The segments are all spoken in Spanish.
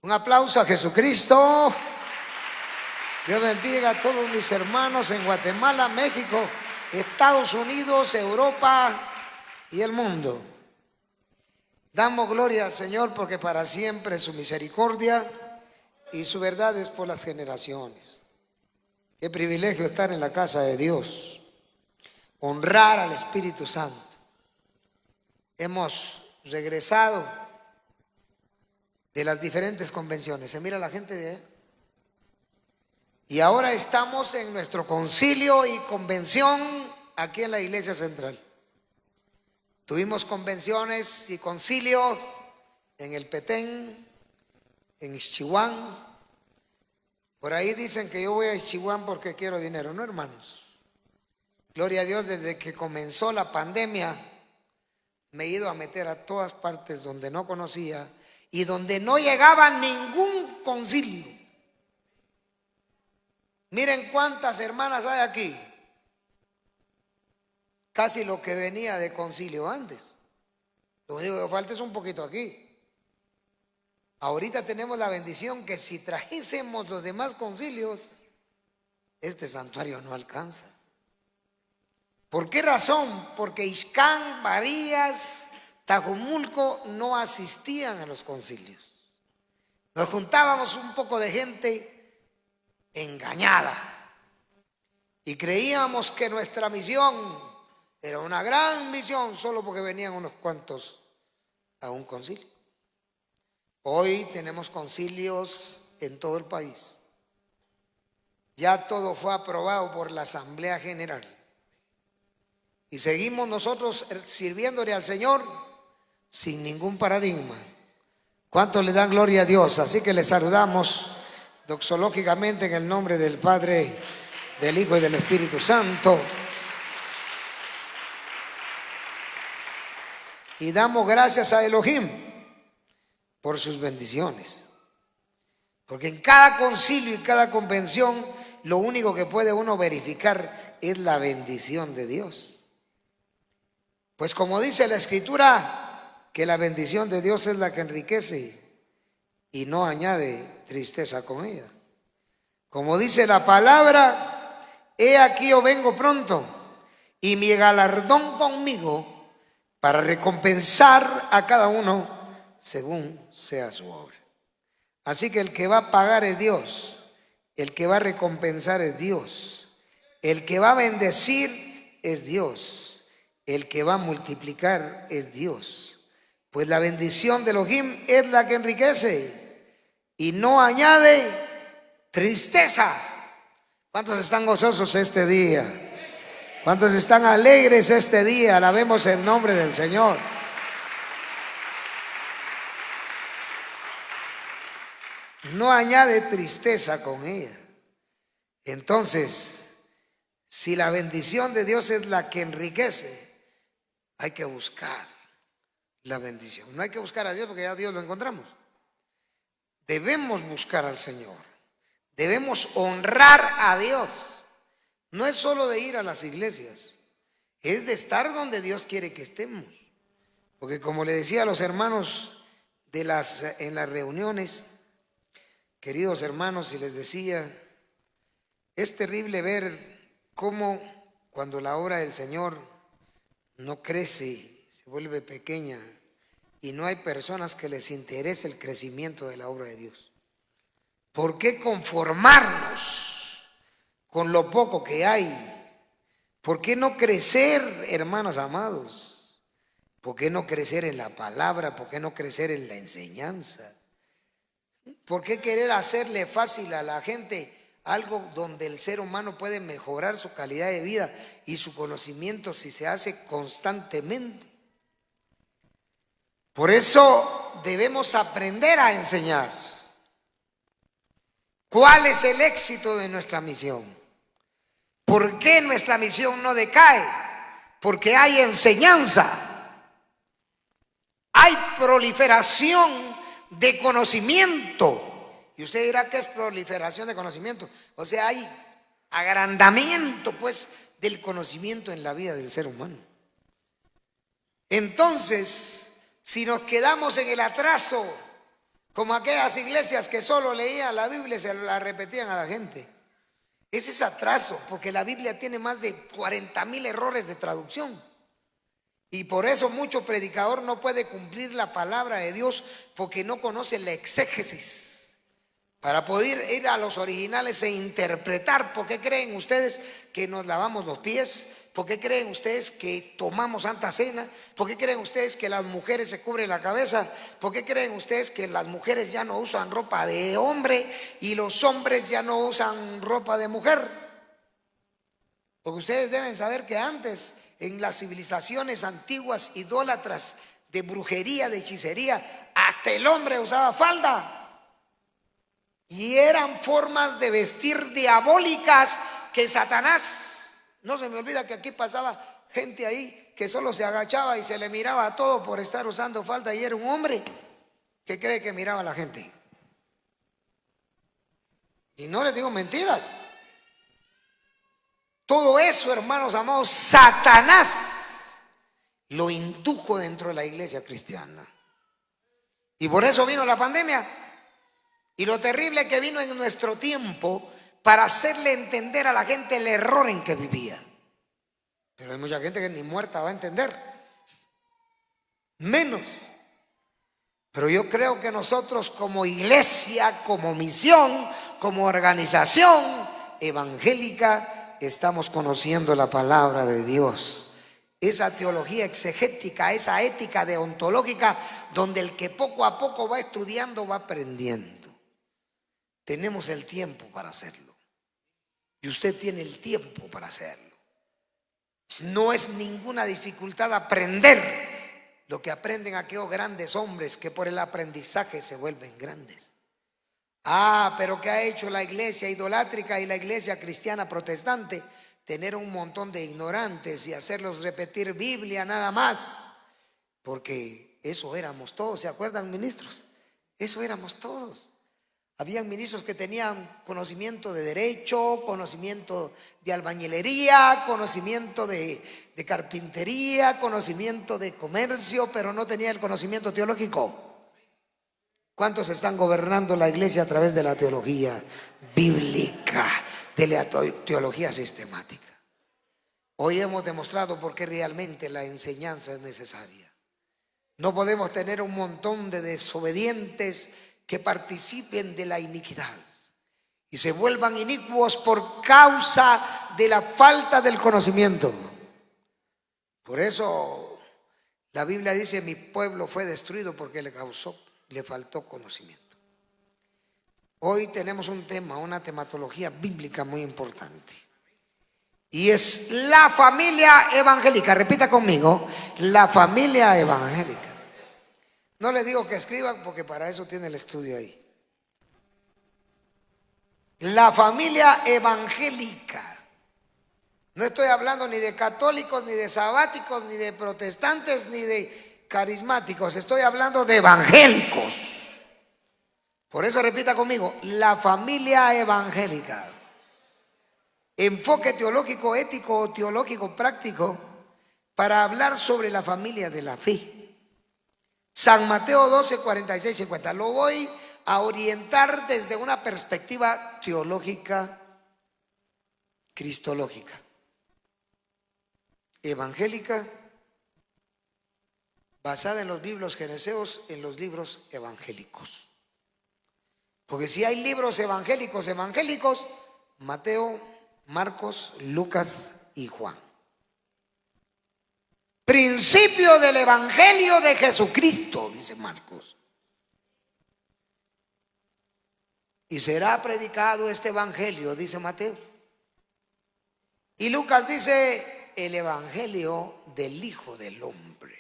Un aplauso a Jesucristo. Dios bendiga a todos mis hermanos en Guatemala, México, Estados Unidos, Europa y el mundo. Damos gloria al Señor porque para siempre es su misericordia y su verdad es por las generaciones. Qué privilegio estar en la casa de Dios, honrar al Espíritu Santo. Hemos regresado de las diferentes convenciones. Se mira la gente de ahí. Y ahora estamos en nuestro concilio y convención aquí en la Iglesia Central. Tuvimos convenciones y concilio en el Petén, en Ixchihuán. Por ahí dicen que yo voy a Ixchihuán porque quiero dinero. No, hermanos. Gloria a Dios, desde que comenzó la pandemia me he ido a meter a todas partes donde no conocía y donde no llegaba ningún concilio. Miren cuántas hermanas hay aquí. Casi lo que venía de concilio antes. Lo único que falta es un poquito aquí. Ahorita tenemos la bendición que si trajésemos los demás concilios, este santuario no alcanza. ¿Por qué razón? Porque Ixcán, Varías, Tajumulco no asistían a los concilios. Nos juntábamos un poco de gente engañada y creíamos que nuestra misión era una gran misión solo porque venían unos cuantos a un concilio. Hoy tenemos concilios en todo el país. Ya todo fue aprobado por la Asamblea General. Y seguimos nosotros sirviéndole al Señor sin ningún paradigma. ¿Cuántos le dan gloria a Dios? Así que le saludamos doxológicamente en el nombre del Padre, del Hijo y del Espíritu Santo. Y damos gracias a Elohim por sus bendiciones. Porque en cada concilio y cada convención lo único que puede uno verificar es la bendición de Dios. Pues como dice la Escritura, que la bendición de Dios es la que enriquece y no añade tristeza con ella. Como dice la palabra, he aquí yo vengo pronto y mi galardón conmigo para recompensar a cada uno según sea su obra. Así que el que va a pagar es Dios, el que va a recompensar es Dios, el que va a bendecir es Dios. El que va a multiplicar es Dios. Pues la bendición de Elohim es la que enriquece y no añade tristeza. ¿Cuántos están gozosos este día? ¿Cuántos están alegres este día? Alabemos el nombre del Señor. No añade tristeza con ella. Entonces, si la bendición de Dios es la que enriquece, hay que buscar la bendición. No hay que buscar a Dios porque ya Dios lo encontramos. Debemos buscar al Señor. Debemos honrar a Dios. No es solo de ir a las iglesias, es de estar donde Dios quiere que estemos. Porque como le decía a los hermanos en las reuniones, queridos hermanos, y les decía, es terrible ver cómo cuando la obra del Señor no crece, se vuelve pequeña y no hay personas que les interese el crecimiento de la obra de Dios. ¿Por qué conformarnos con lo poco que hay? ¿Por qué no crecer, hermanos amados? ¿Por qué no crecer en la palabra? ¿Por qué no crecer en la enseñanza? ¿Por qué querer hacerle fácil a la gente algo donde el ser humano puede mejorar su calidad de vida y su conocimiento si se hace constantemente? Por eso debemos aprender a enseñar. ¿Cuál es el éxito de nuestra misión? ¿Por qué nuestra misión no decae? Porque hay enseñanza, hay proliferación de conocimiento. Y usted dirá, ¿qué es proliferación de conocimiento? O sea, hay agrandamiento, pues, del conocimiento en la vida del ser humano. Entonces, si nos quedamos en el atraso Como aquellas iglesias que solo leían la Biblia y se la repetían a la gente. Ese es atraso, porque la Biblia tiene más de 40,000 errores de traducción. Y por eso mucho predicador no puede cumplir la palabra de Dios, porque no conoce la exégesis. Para poder ir a los originales e interpretar. ¿Por qué creen ustedes que nos lavamos los pies? ¿Por qué creen ustedes que tomamos Santa Cena? ¿Por qué creen ustedes que las mujeres se cubren la cabeza? ¿Por qué creen ustedes que las mujeres ya no usan ropa de hombre y los hombres ya no usan ropa de mujer? Porque ustedes deben saber que antes, en las civilizaciones antiguas idólatras de brujería, de hechicería, hasta el hombre usaba falda. Y eran formas de vestir diabólicas que Satanás, no se me olvida que aquí pasaba gente ahí que solo se agachaba y se le miraba a todo por estar usando falda, y era un hombre que cree que miraba a la gente. Y no les digo mentiras. Todo eso, hermanos amados, Satanás lo indujo dentro de la iglesia cristiana. Y por eso vino la pandemia. Y lo terrible que vino en nuestro tiempo para hacerle entender a la gente el error en que vivía. Pero hay mucha gente que ni muerta va a entender. Menos. Pero yo creo que nosotros como iglesia, como misión, como organización evangélica, estamos conociendo la palabra de Dios. Esa teología exegética, esa ética deontológica, donde el que poco a poco va estudiando, va aprendiendo. Tenemos el tiempo para hacerlo. Y usted tiene el tiempo para hacerlo. No es ninguna dificultad aprender lo que aprenden aquellos grandes hombres que por el aprendizaje se vuelven grandes. Pero ¿qué ha hecho la iglesia idolátrica y la iglesia cristiana protestante? Tener un montón de ignorantes y hacerlos repetir Biblia nada más. Porque eso éramos todos, ¿se acuerdan, ministros? Eso éramos todos. Habían ministros que tenían conocimiento de derecho, conocimiento de albañilería, conocimiento de carpintería, conocimiento de comercio, pero no tenían el conocimiento teológico. ¿Cuántos están gobernando la iglesia a través de la teología bíblica, de la teología sistemática? Hoy hemos demostrado por qué realmente la enseñanza es necesaria. No podemos tener un montón de desobedientes que participen de la iniquidad y se vuelvan inicuos por causa de la falta del conocimiento. Por eso la Biblia dice: mi pueblo fue destruido porque le faltó conocimiento. Hoy tenemos un tema, una tematología bíblica muy importante, y es la familia evangélica. Repita conmigo: la familia evangélica. No le digo que escriban porque para eso tiene el estudio ahí. La familia evangélica. No estoy hablando ni de católicos, ni de sabáticos, ni de protestantes, ni de carismáticos. Estoy hablando de evangélicos. Por eso repita conmigo: la familia evangélica. Enfoque teológico, ético o teológico práctico para hablar sobre la familia de la fe. San Mateo 12, 46, 50. Lo voy a orientar desde una perspectiva teológica, cristológica, evangélica, basada en los libros geneseos, en los libros evangélicos. Porque si hay libros evangélicos, Mateo, Marcos, Lucas y Juan. Principio del evangelio de Jesucristo, dice Marcos. Y será predicado este evangelio, dice Mateo. Y Lucas dice: el evangelio del Hijo del Hombre.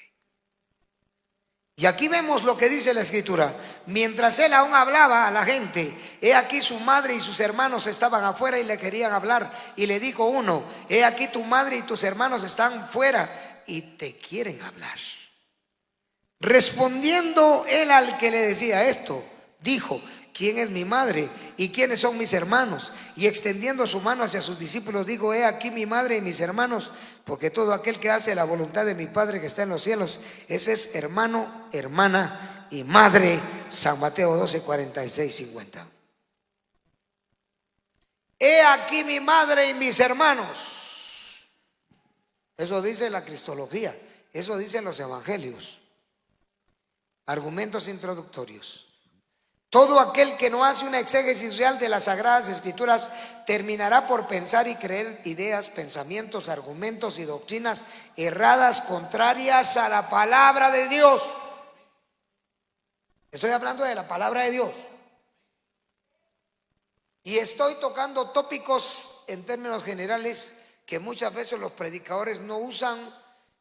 Y aquí vemos lo que dice la Escritura. Mientras él aún hablaba a la gente, he aquí su madre y sus hermanos estaban afuera y le querían hablar. Y le dijo uno: he aquí tu madre y tus hermanos están fuera y te quieren hablar. Respondiendo él al que le decía esto, dijo: ¿quién es mi madre y quiénes son mis hermanos? Y extendiendo su mano hacia sus discípulos, dijo: he aquí mi madre y mis hermanos, porque todo aquel que hace la voluntad de mi Padre que está en los cielos, ese es hermano, hermana y madre. San Mateo 12, 46, 50. He aquí mi madre y mis hermanos. Eso dice la cristología, eso dicen los evangelios. Argumentos introductorios. Todo aquel que no hace una exégesis real de las Sagradas Escrituras terminará por pensar y creer ideas, pensamientos, argumentos y doctrinas erradas contrarias a la palabra de Dios. Estoy hablando de la palabra de Dios. Y estoy tocando tópicos en términos generales que muchas veces los predicadores no usan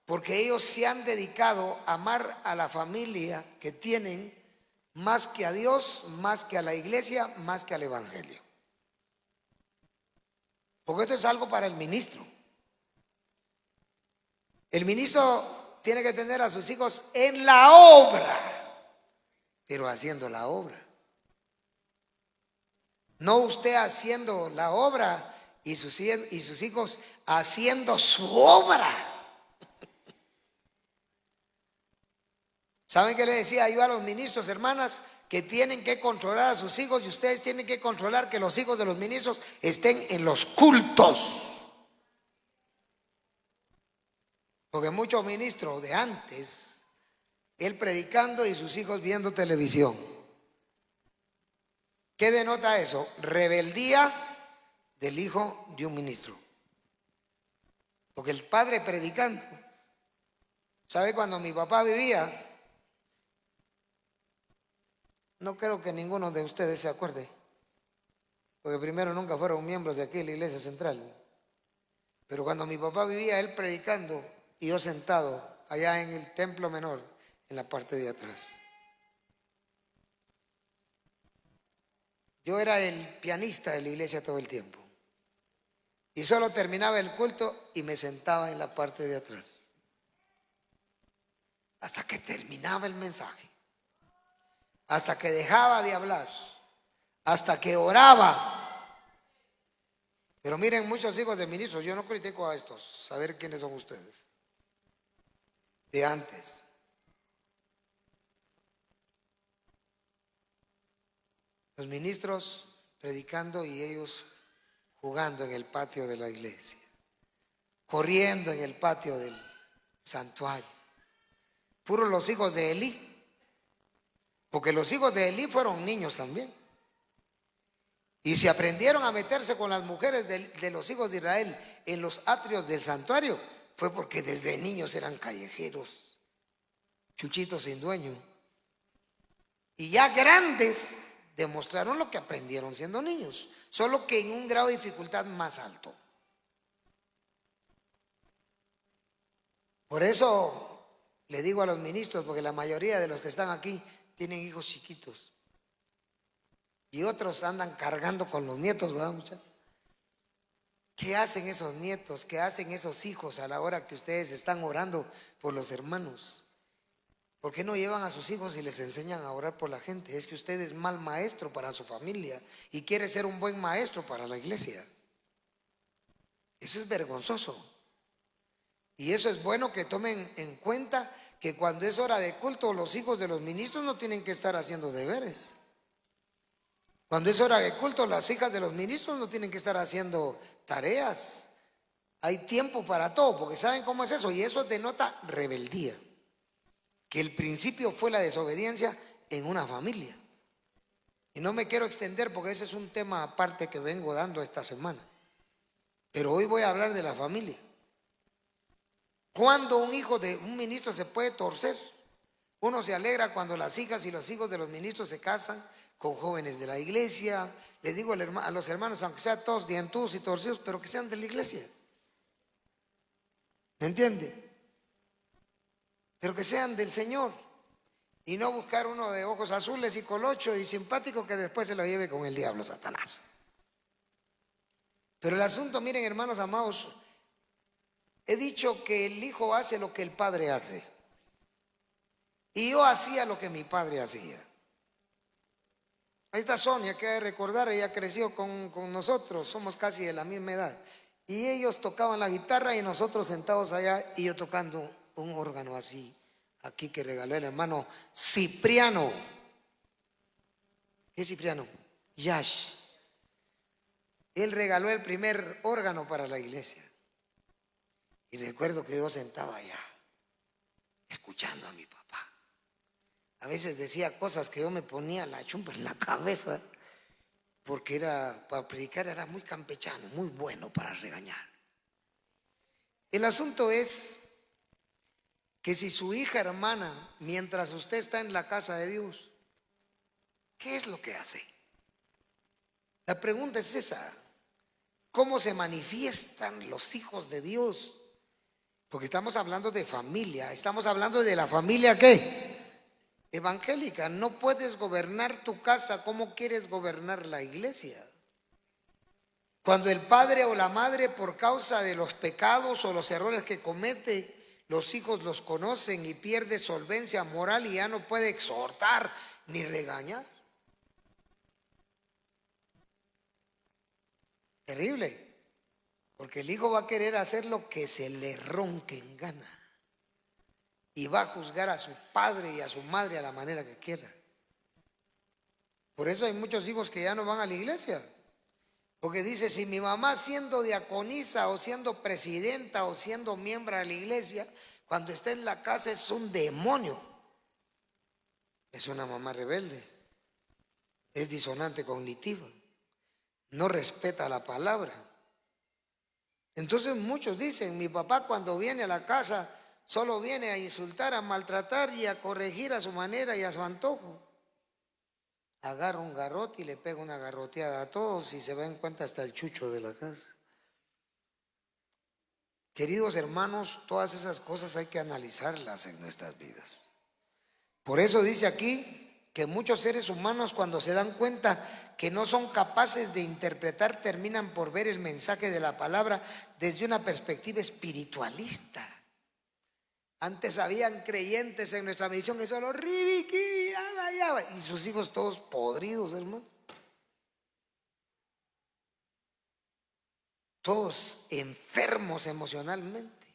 porque ellos se han dedicado a amar a la familia que tienen más que a Dios, más que a la iglesia, más que al evangelio. Porque esto es algo para el ministro. El ministro tiene que tener a sus hijos en la obra, pero haciendo la obra. No usted haciendo la obra y sus hijos haciendo su obra. ¿Saben qué le decía yo a los ministros, hermanas? Que tienen que controlar a sus hijos y ustedes tienen que controlar que los hijos de los ministros estén en los cultos. Porque muchos ministros de antes, él predicando y sus hijos viendo televisión. ¿Qué denota eso? Rebeldía del hijo de un ministro. Porque el padre predicando. ¿Sabe cuando mi papá vivía? No creo que ninguno de ustedes se acuerde, porque primero nunca fueron miembros de aquí de la iglesia central. Pero cuando mi papá vivía, él predicando y yo sentado allá en el templo menor, en la parte de atrás. Yo era el pianista de la iglesia todo el tiempo. Y solo terminaba el culto y me sentaba en la parte de atrás. Hasta que terminaba el mensaje. Hasta que dejaba de hablar, hasta que oraba. Pero miren, muchos hijos de ministros, yo no critico a estos, saber quiénes son ustedes, de antes. Los ministros predicando y ellos jugando en el patio de la iglesia, corriendo en el patio del santuario. Puros los hijos de Elí. Porque los hijos de Elí fueron niños también. Y se aprendieron a meterse con las mujeres de los hijos de Israel en los atrios del santuario. Fue porque desde niños eran callejeros, chuchitos sin dueño. Y ya grandes demostraron lo que aprendieron siendo niños. Solo que en un grado de dificultad más alto. Por eso le digo a los ministros, porque la mayoría de los que están aquí tienen hijos chiquitos. Y otros andan cargando con los nietos, ¿verdad, muchachos? ¿Qué hacen esos nietos? ¿Qué hacen esos hijos a la hora que ustedes están orando por los hermanos? ¿Por qué no llevan a sus hijos y les enseñan a orar por la gente? Es que usted es mal maestro para su familia y quiere ser un buen maestro para la iglesia. Eso es vergonzoso. Y eso es bueno que tomen en cuenta que cuando es hora de culto, los hijos de los ministros no tienen que estar haciendo deberes. Cuando es hora de culto, las hijas de los ministros no tienen que estar haciendo tareas. Hay tiempo para todo, porque ¿saben cómo es eso? Y eso denota rebeldía. Que el principio fue la desobediencia en una familia. Y no me quiero extender porque ese es un tema aparte que vengo dando esta semana. Pero hoy voy a hablar de la familia. ¿Cuándo un hijo de un ministro se puede torcer? Uno se alegra cuando las hijas y los hijos de los ministros se casan con jóvenes de la iglesia. Les digo a los hermanos, aunque sean todos dientudos y torcidos, pero que sean de la iglesia. ¿Me entiende? Pero que sean del Señor. Y no buscar uno de ojos azules y colocho y simpático que después se lo lleve con el diablo, Satanás. Pero el asunto, miren, hermanos amados, he dicho que el hijo hace lo que el padre hace. Y yo hacía lo que mi padre hacía. Ahí está Sonia, que hay que recordar, ella creció con nosotros, somos casi de la misma edad. Y ellos tocaban la guitarra y nosotros sentados allá y yo tocando un órgano así, aquí que regaló el hermano Cipriano. ¿Qué es Cipriano? Yash. Él regaló el primer órgano para la iglesia. Y recuerdo que yo sentado allá, escuchando a mi papá. A veces decía cosas que yo me ponía la chumpa en la cabeza, porque era, para predicar era muy campechano, muy bueno para regañar. El asunto es que si su hija hermana, mientras usted está en la casa de Dios, ¿qué es lo que hace? La pregunta es esa: ¿cómo se manifiestan los hijos de Dios? Porque estamos hablando de familia, estamos hablando de la familia ¿qué? Evangélica. No puedes gobernar tu casa, ¿cómo quieres gobernar la iglesia? Cuando el padre o la madre, por causa de los pecados o los errores que comete, los hijos los conocen y pierde solvencia moral y ya no puede exhortar ni regañar. Terrible. Porque el hijo va a querer hacer lo que se le ronque en gana. Y va a juzgar a su padre y a su madre a la manera que quiera. Por eso hay muchos hijos que ya no van a la iglesia. Porque dice, si mi mamá siendo diaconisa o siendo presidenta o siendo miembro de la iglesia, cuando está en la casa es un demonio. Es una mamá rebelde. Es disonante cognitiva. No respeta la palabra. Entonces muchos dicen, mi papá cuando viene a la casa solo viene a insultar, a maltratar y a corregir a su manera y a su antojo. Agarra un garrote y le pega una garroteada a todos y se va en cuenta hasta el chucho de la casa. Queridos hermanos, todas esas cosas hay que analizarlas en nuestras vidas. Por eso dice aquí que muchos seres humanos, cuando se dan cuenta que no son capaces de interpretar, terminan por ver el mensaje de la palabra desde una perspectiva espiritualista. Antes habían creyentes en nuestra misión que solo ribiqui, y sus hijos todos podridos, hermano. Todos enfermos emocionalmente.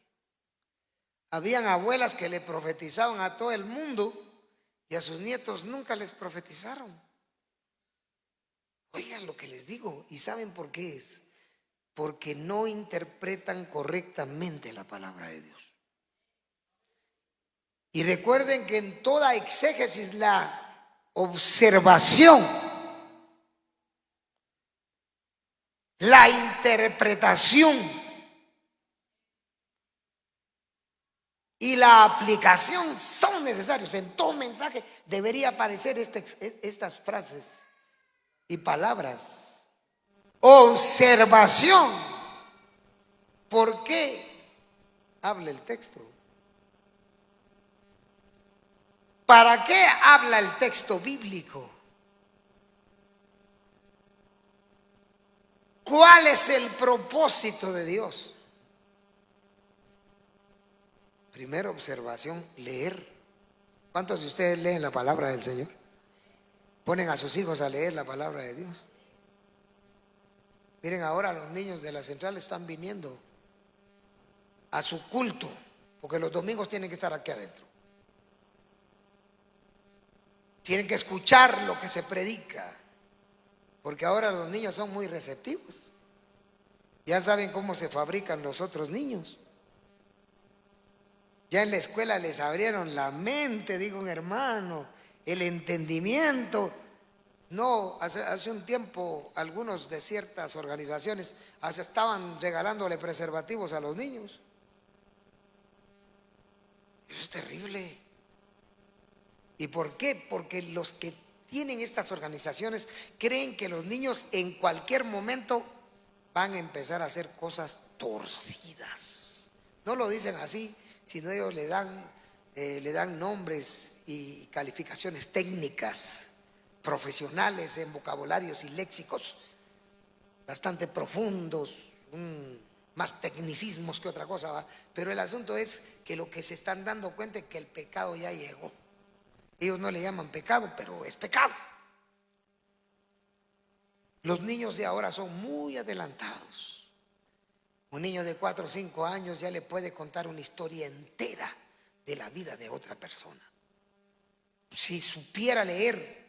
Habían abuelas que le profetizaban a todo el mundo y a sus nietos nunca les profetizaron. Oigan lo que les digo, y ¿saben por qué es? Porque no interpretan correctamente la palabra de Dios. Y recuerden que en toda exégesis la observación, la interpretación y la aplicación son necesarios. En todo mensaje debería aparecer estas frases y palabras. Observación. ¿Por qué habla el texto? ¿Para qué habla el texto bíblico? ¿Cuál es el propósito de Dios? Primera observación, leer. ¿Cuántos de ustedes leen la palabra del Señor? Ponen a sus hijos a leer la palabra de Dios. Miren, ahora los niños de la central están viniendo a su culto, porque los domingos tienen que estar aquí adentro. Tienen que escuchar lo que se predica, porque ahora los niños son muy receptivos. Ya saben cómo se fabrican los otros niños. Ya en la escuela les abrieron la mente, digo un hermano, el entendimiento. No, hace un tiempo algunos de ciertas organizaciones estaban regalándole preservativos a los niños. Eso es terrible. ¿Y por qué? Porque los que tienen estas organizaciones creen que los niños en cualquier momento van a empezar a hacer cosas torcidas. No lo dicen así, sino ellos le dan nombres y calificaciones técnicas, profesionales, en vocabularios y léxicos bastante profundos, más tecnicismos que otra cosa, ¿va? Pero el asunto es que lo que se están dando cuenta es que el pecado ya llegó. Ellos no le llaman pecado, pero es pecado. Los niños de ahora son muy adelantados. Un niño de 4 o 5 años ya le puede contar una historia entera de la vida de otra persona. Si supiera leer,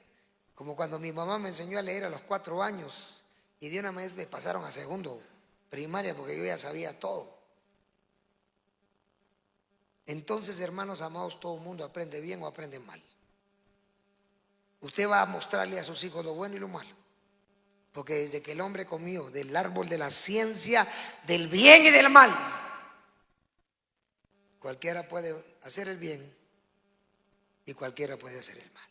como cuando mi mamá me enseñó a leer a los 4 años y de una vez me pasaron a segundo primaria porque yo ya sabía todo. Entonces, hermanos amados, todo el mundo aprende bien o aprende mal. Usted va a mostrarle a sus hijos lo bueno y lo malo. Porque desde que el hombre comió del árbol de la ciencia, del bien y del mal, cualquiera puede hacer el bien y cualquiera puede hacer el mal.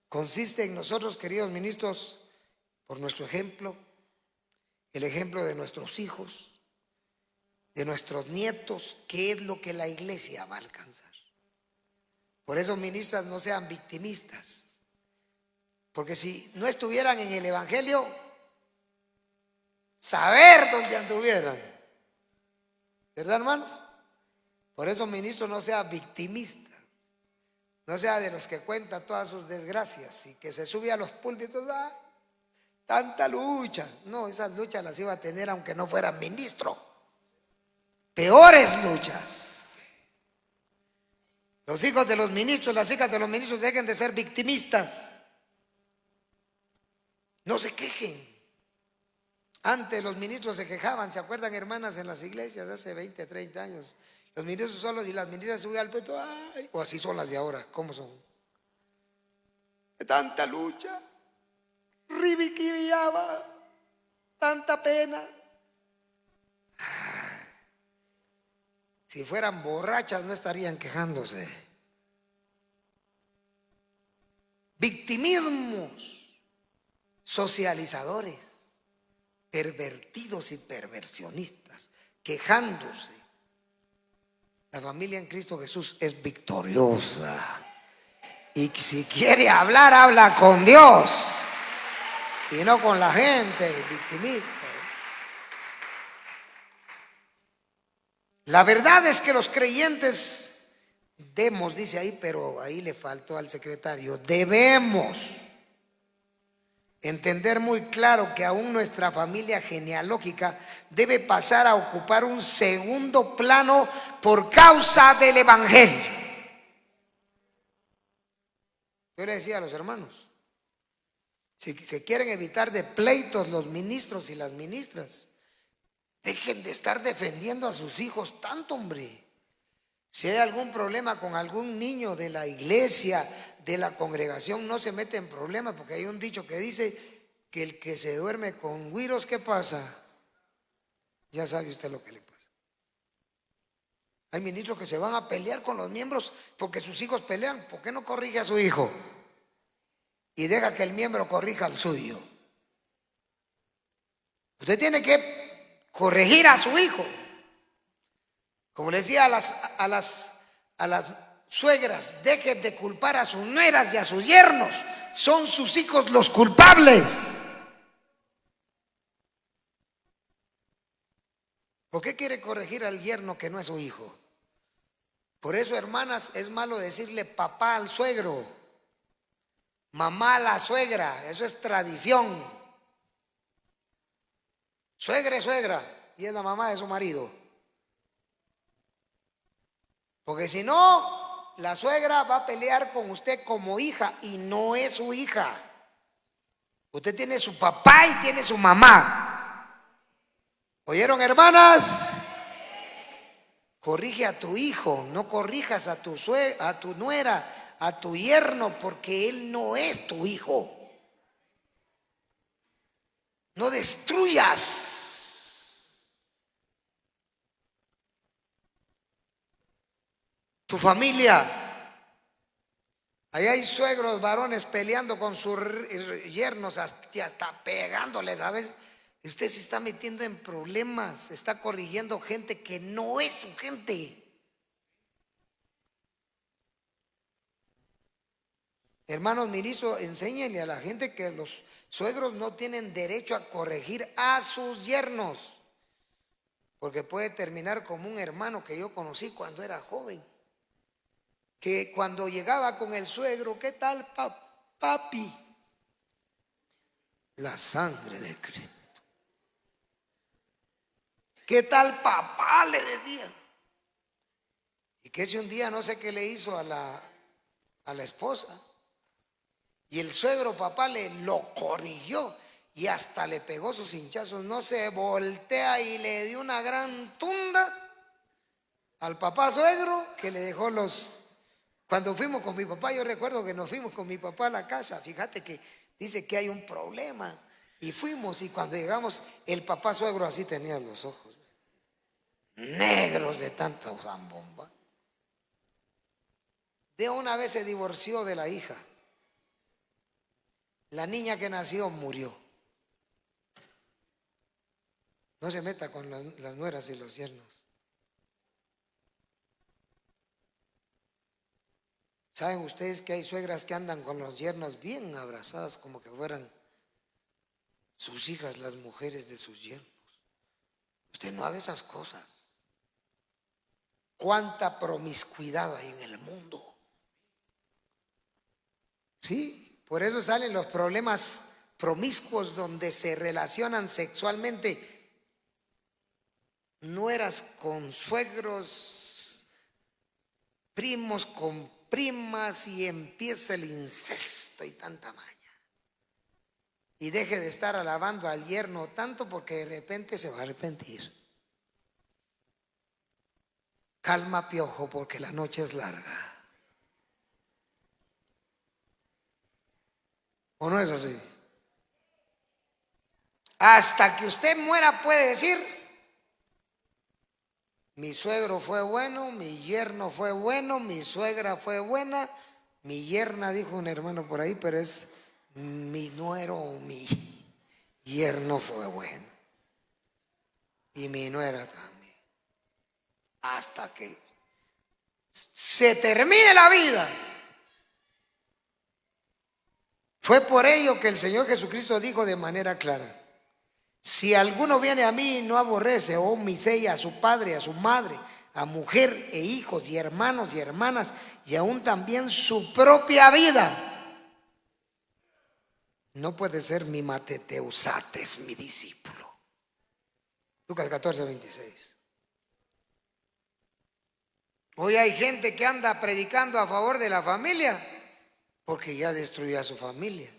Consiste en nosotros, queridos ministros, por nuestro ejemplo, el ejemplo de nuestros hijos, de nuestros nietos, qué es lo que la iglesia va a alcanzar. Por eso, ministras, no sean victimistas. Porque si no estuvieran en el evangelio, saber dónde anduvieran. ¿Verdad, hermanos? Por eso, ministro, no sea victimista. No sea de los que cuenta todas sus desgracias y que se sube a los púlpitos. ¡Ay, tanta lucha! No, esas luchas las iba a tener aunque no fuera ministro. Peores luchas. Los hijos de los ministros, las hijas de los ministros dejen de ser victimistas. No se quejen. Antes los ministros se quejaban, ¿se acuerdan, hermanas, en las iglesias hace 20, 30 años? Los ministros solos y las ministras subían al púlpito, ¡ay! O así son las de ahora, ¿cómo son? De tanta lucha, ribiquibiaba, tanta pena. Ay, si fueran borrachas no estarían quejándose. Victimismos, socializadores, pervertidos y perversionistas, quejándose. La familia en Cristo Jesús es victoriosa. Y si quiere hablar, habla con Dios y no con la gente victimista. La verdad es que los creyentes debemos, dice ahí, pero ahí le faltó al secretario, debemos entender muy claro que aún nuestra familia genealógica debe pasar a ocupar un segundo plano por causa del evangelio. Yo le decía a los hermanos, si se quieren evitar de pleitos los ministros y las ministras, dejen de estar defendiendo a sus hijos tanto, hombre. Si hay algún problema con algún niño de la iglesia, de la congregación, no se mete en problemas, porque hay un dicho que dice que el que se duerme con güiros, ¿qué pasa? Ya sabe usted lo que le pasa. Hay ministros que se van a pelear con los miembros porque sus hijos pelean. ¿Por qué no corrige a su hijo? Y deja que el miembro corrija al suyo. Usted tiene que corregir a su hijo. Como le decía a las suegras, dejen de culpar a sus nueras y a sus yernos. Son sus hijos los culpables. ¿Por qué quiere corregir al yerno que no es su hijo? Por eso, hermanas, es malo decirle papá al suegro, mamá a la suegra. Eso es tradición. Suegra es suegra y es la mamá de su marido. Porque si no, la suegra va a pelear con usted como hija y no es su hija. Usted tiene su papá y tiene su mamá. ¿Oyeron, hermanas? Corrige a tu hijo, no corrijas a tu nuera, a tu yerno, porque él no es tu hijo. No destruyas tu familia. Ahí hay suegros varones peleando con sus yernos, hasta pegándoles, ¿sabes? Usted se está metiendo en problemas, está corrigiendo gente que no es su gente. Hermanos ministros, enséñenle a la gente que los suegros no tienen derecho a corregir a sus yernos, porque puede terminar como un hermano que yo conocí cuando era joven, que cuando llegaba con el suegro, ¿qué tal, papi? La sangre de Cristo. ¿Qué tal, papá? Le decía. Y que ese un día no sé qué le hizo a la esposa. Y el suegro papá lo corrigió y hasta le pegó sus hinchazos. No se voltea y le dio una gran tunda al papá suegro que le dejó los... Cuando fuimos con mi papá, yo recuerdo que nos fuimos con mi papá a la casa. Fíjate que dice que hay un problema. Y fuimos y cuando llegamos, el papá suegro así tenía los ojos negros de tanta zambomba. De una vez se divorció de la hija. La niña que nació murió. No se meta con las nueras y los yernos. ¿Saben ustedes que hay suegras que andan con los yernos bien abrazadas como que fueran sus hijas, las mujeres de sus yernos? Usted no haga esas cosas. ¿Cuánta promiscuidad hay en el mundo? Sí. Por eso salen los problemas promiscuos donde se relacionan sexualmente nueras con suegros, primos con primas y empieza el incesto y tanta maña. Y deje de estar alabando al yerno tanto porque de repente se va a arrepentir. Calma, piojo, porque la noche es larga. ¿O no es así? Hasta que usted muera puede decir, mi suegro fue bueno, mi yerno fue bueno, mi suegra fue buena, mi yerna, dijo un hermano por ahí, pero es mi nuero o mi yerno fue bueno. Y mi nuera también. Hasta que se termine la vida. Fue por ello que el Señor Jesucristo dijo de manera clara, si alguno viene a mí y no aborrece o miseye a su padre, a su madre, a mujer e hijos y hermanos y hermanas y aún también su propia vida, no puede ser mi mateteusates, mi discípulo. Lucas 14, 26. Hoy hay gente que anda predicando a favor de la familia porque ya destruyó a su familia.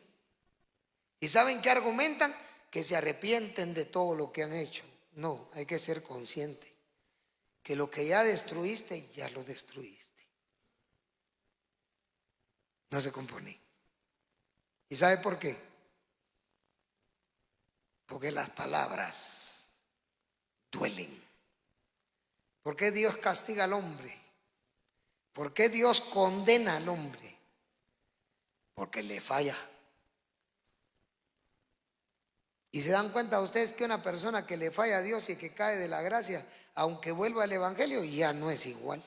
¿Y saben qué argumentan? Que se arrepienten de todo lo que han hecho. No, hay que ser consciente que lo que ya destruiste, ya lo destruiste. No se compone. ¿Y sabe por qué? Porque las palabras duelen. ¿Por qué Dios castiga al hombre? ¿Por qué Dios condena al hombre? Porque le falla. Y se dan cuenta ustedes que una persona que le falla a Dios y que cae de la gracia, aunque vuelva al evangelio, ya no es igual.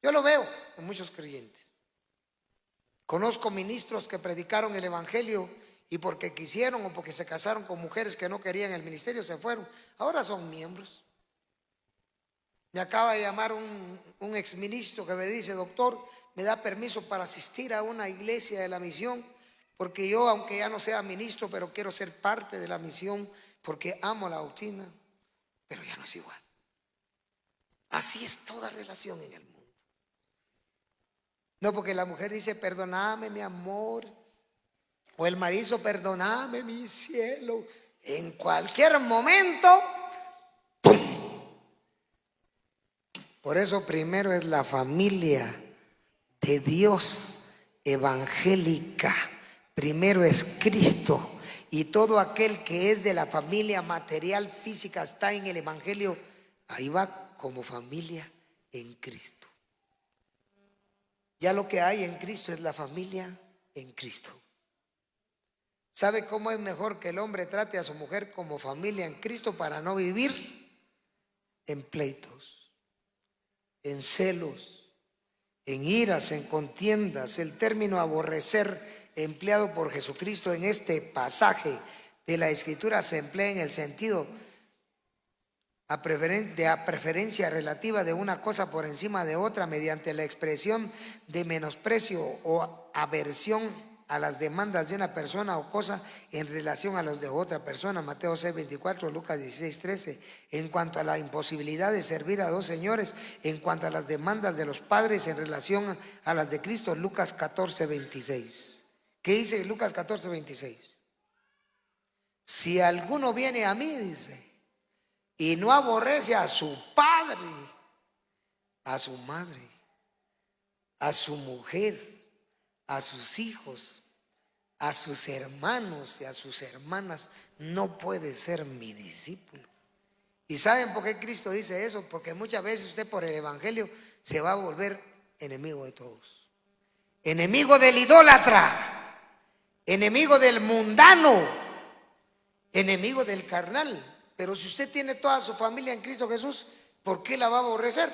Yo lo veo en muchos creyentes. Conozco ministros que predicaron el evangelio y porque quisieron o porque se casaron con mujeres que no querían el ministerio se fueron. Ahora son miembros. Me acaba de llamar un exministro que me dice, doctor, me da permiso para asistir a una iglesia de la misión, porque yo, aunque ya no sea ministro, pero quiero ser parte de la misión, porque amo la doctrina, pero ya no es igual. Así es toda relación en el mundo. No porque la mujer dice, perdóname mi amor, o el marido, perdóname mi cielo, en cualquier momento, ¡pum! Por eso primero es la familia de Dios evangélica. Primero es Cristo. Y todo aquel que es de la familia material física está en el evangelio, ahí va como familia en Cristo. Ya lo que hay en Cristo es la familia en Cristo. ¿Sabe cómo es mejor que el hombre trate a su mujer como familia en Cristo para no vivir en pleitos, en celos, en iras, en contiendas? El término aborrecer empleado por Jesucristo en este pasaje de la Escritura se emplea en el sentido de a preferencia relativa de una cosa por encima de otra mediante la expresión de menosprecio o aversión a las demandas de una persona o cosa en relación a los de otra persona. Mateo 6:24, Lucas 16:13. En cuanto a la imposibilidad de servir a dos señores, en cuanto a las demandas de los padres en relación a las de Cristo, Lucas 14:26. ¿Qué dice Lucas 14:26? Si alguno viene a mí, dice, y no aborrece a su padre, a su madre, a su mujer, a sus hijos, a sus hermanos y a sus hermanas, no puede ser mi discípulo. ¿Y saben por qué Cristo dice eso? Porque muchas veces usted por el evangelio se va a volver enemigo de todos. Enemigo del idólatra, enemigo del mundano, enemigo del carnal. Pero si usted tiene toda su familia en Cristo Jesús, ¿por qué la va a aborrecer?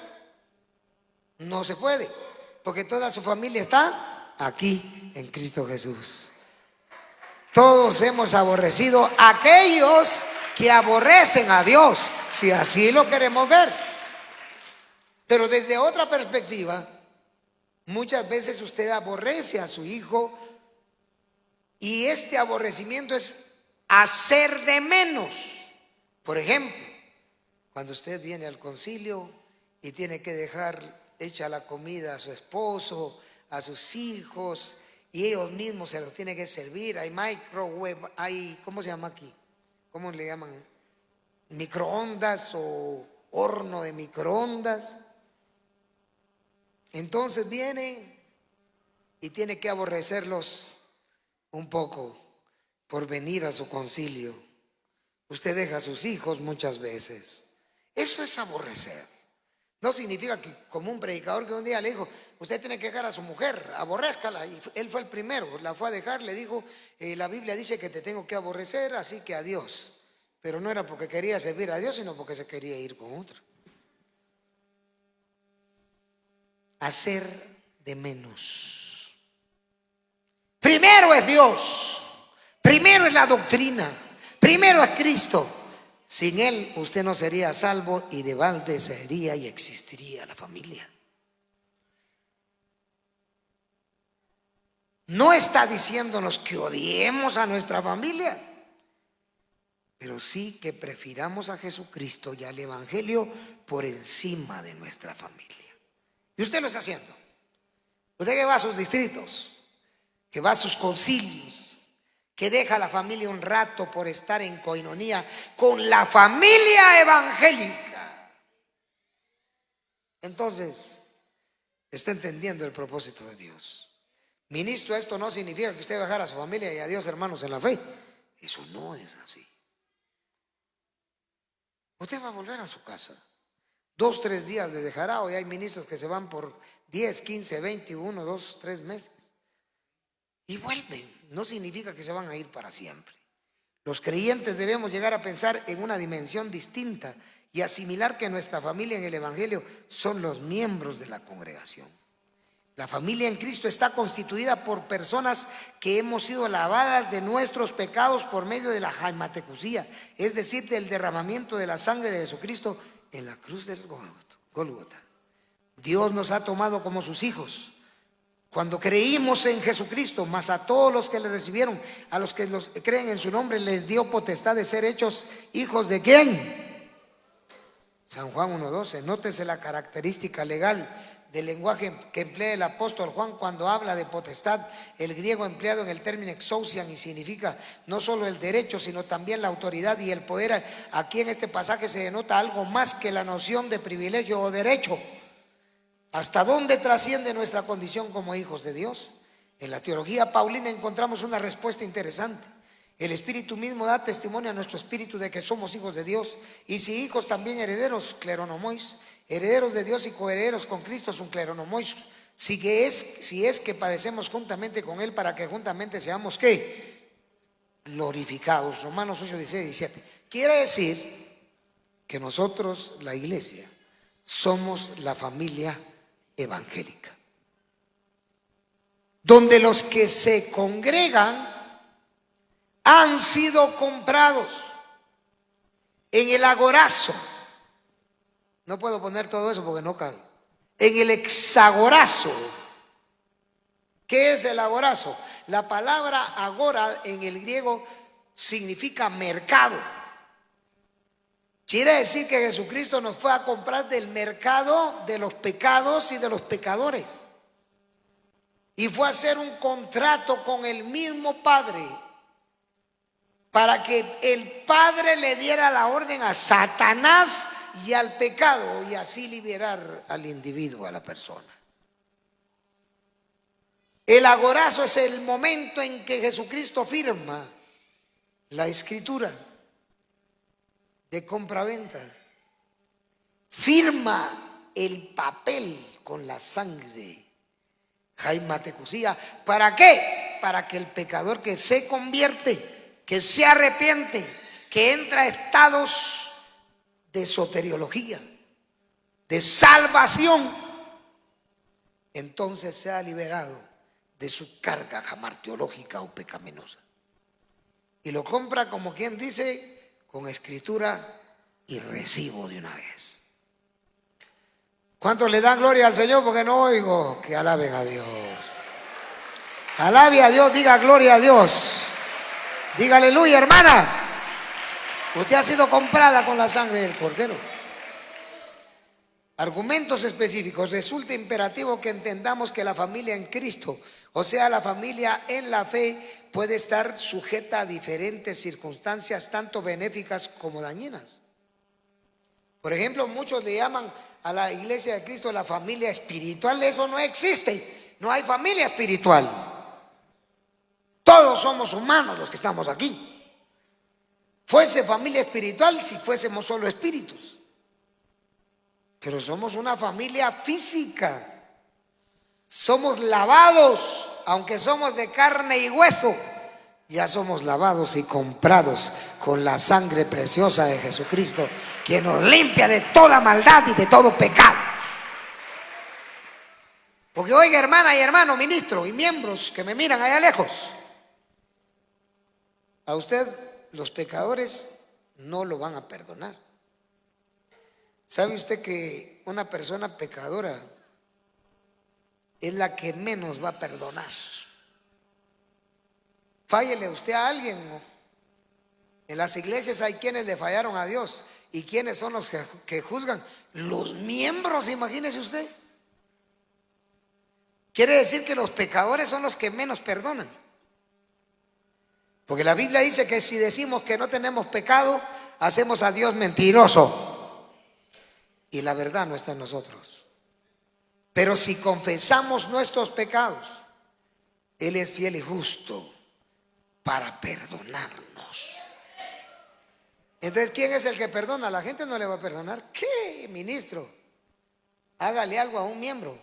No se puede, porque toda su familia está aquí en Cristo Jesús. Todos hemos aborrecido a aquellos que aborrecen a Dios, si así lo queremos ver. Pero desde otra perspectiva, muchas veces usted aborrece a su hijo y este aborrecimiento es hacer de menos. Por ejemplo, cuando usted viene al concilio y tiene que dejar hecha la comida a su esposo, a sus hijos, y ellos mismos se los tienen que servir. Hay microwave, hay, ¿cómo se llama aquí? ¿Cómo le llaman? Microondas o horno de microondas. Entonces viene y tiene que aborrecerlos un poco por venir a su concilio. Usted deja a sus hijos muchas veces. Eso es aborrecer. No significa que, como un predicador que un día le dijo, usted tiene que dejar a su mujer, aborrézcala. Y él fue el primero, la fue a dejar, le dijo, la Biblia dice que te tengo que aborrecer, así que adiós. Pero no era porque quería servir a Dios, sino porque se quería ir con otra. Hacer de menos. Primero es Dios, primero es la doctrina, primero es Cristo. Sin Él usted no sería salvo y de balde sería y existiría la familia. No está diciéndonos que odiemos a nuestra familia, pero sí que prefiramos a Jesucristo y al Evangelio por encima de nuestra familia. Y usted lo está haciendo. Usted que va a sus distritos, que va a sus concilios, que deja a la familia un rato por estar en coinonía con la familia evangélica. Entonces, está entendiendo el propósito de Dios. Ministro, esto no significa que usted va a dejar a su familia y a Dios, hermanos, en la fe. Eso no es así. Usted va a volver a su casa. 2, 3 días le dejará. Hoy hay ministros que se van por 10, 15, 21, 2, 3 meses. Y vuelven. No significa que se van a ir para siempre. Los creyentes debemos llegar a pensar en una dimensión distinta y asimilar que nuestra familia en el Evangelio son los miembros de la congregación. La familia en Cristo está constituida por personas que hemos sido lavadas de nuestros pecados por medio de la jaimatecusía, es decir, del derramamiento de la sangre de Jesucristo en la cruz del Gólgota. Dios nos ha tomado como sus hijos cuando creímos en Jesucristo, mas a todos los que le recibieron, a los que creen en su nombre, les dio potestad de ser hechos hijos de ¿quién? San Juan 1:12. Nótese la característica legal del lenguaje que emplea el apóstol Juan cuando habla de potestad. El griego empleado en el término exousian y significa no solo el derecho, sino también la autoridad y el poder. Aquí en este pasaje se denota algo más que la noción de privilegio o derecho. ¿Hasta dónde trasciende nuestra condición como hijos de Dios? En la teología paulina encontramos una respuesta interesante. El Espíritu mismo da testimonio a nuestro espíritu de que somos hijos de Dios, y si hijos también herederos, cleronomois, herederos de Dios y coherederos con Cristo, son cleronomois. Si es que padecemos juntamente con Él, para que juntamente seamos ¿qué? Glorificados. Romanos 8:16-17. Quiere decir que nosotros, la iglesia, somos la familia evangélica, donde los que se congregan han sido comprados en el agorazo. No puedo poner todo eso porque no cabe. En el hexagorazo. ¿Qué es el agorazo? La palabra agora en el griego significa mercado. Quiere decir que Jesucristo nos fue a comprar del mercado de los pecados y de los pecadores. Y fue a hacer un contrato con el mismo Padre para que el Padre le diera la orden a Satanás y al pecado y así liberar al individuo, a la persona. El agorazo es el momento en que Jesucristo firma la escritura de compraventa. Firma el papel con la sangre. Jaime Tecusía. ¿Para qué? Para que el pecador que se convierte, que se arrepiente, que entra a estados de soteriología, de salvación, entonces sea liberado de su carga jamarteológica o pecaminosa. Y lo compra, como quien dice, con escritura y recibo de una vez. ¿Cuántos le dan gloria al Señor? Porque no oigo. Que alaben a Dios. Alabe a Dios, diga gloria a Dios. Diga aleluya, hermana. Usted ha sido comprada con la sangre del Cordero. Argumentos específicos. Resulta imperativo que entendamos que la familia en Cristo, o sea, la familia en la fe, puede estar sujeta a diferentes circunstancias, tanto benéficas como dañinas. Por ejemplo, muchos le llaman a la iglesia de Cristo la familia espiritual. Eso no existe. No hay familia espiritual. Todos somos humanos los que estamos aquí. Fuese familia espiritual si fuésemos solo espíritus. Pero somos una familia física. Somos lavados, aunque somos de carne y hueso. Ya somos lavados y comprados con la sangre preciosa de Jesucristo, que nos limpia de toda maldad y de todo pecado. Porque oiga, hermana y hermano, ministro y miembros que me miran allá lejos, a usted los pecadores no lo van a perdonar. ¿Sabe usted que una persona pecadora es la que menos va a perdonar? Fállele usted a alguien. En las iglesias hay quienes le fallaron a Dios. ¿Y quiénes son los que juzgan? Los miembros, imagínese usted. Quiere decir que los pecadores son los que menos perdonan. Porque la Biblia dice que si decimos que no tenemos pecado, hacemos a Dios mentiroso. Y la verdad no está en nosotros. Pero si confesamos nuestros pecados, Él es fiel y justo para perdonarnos. Entonces, ¿quién es el que perdona? La gente no le va a perdonar. ¿Qué, ministro? Hágale algo a un miembro.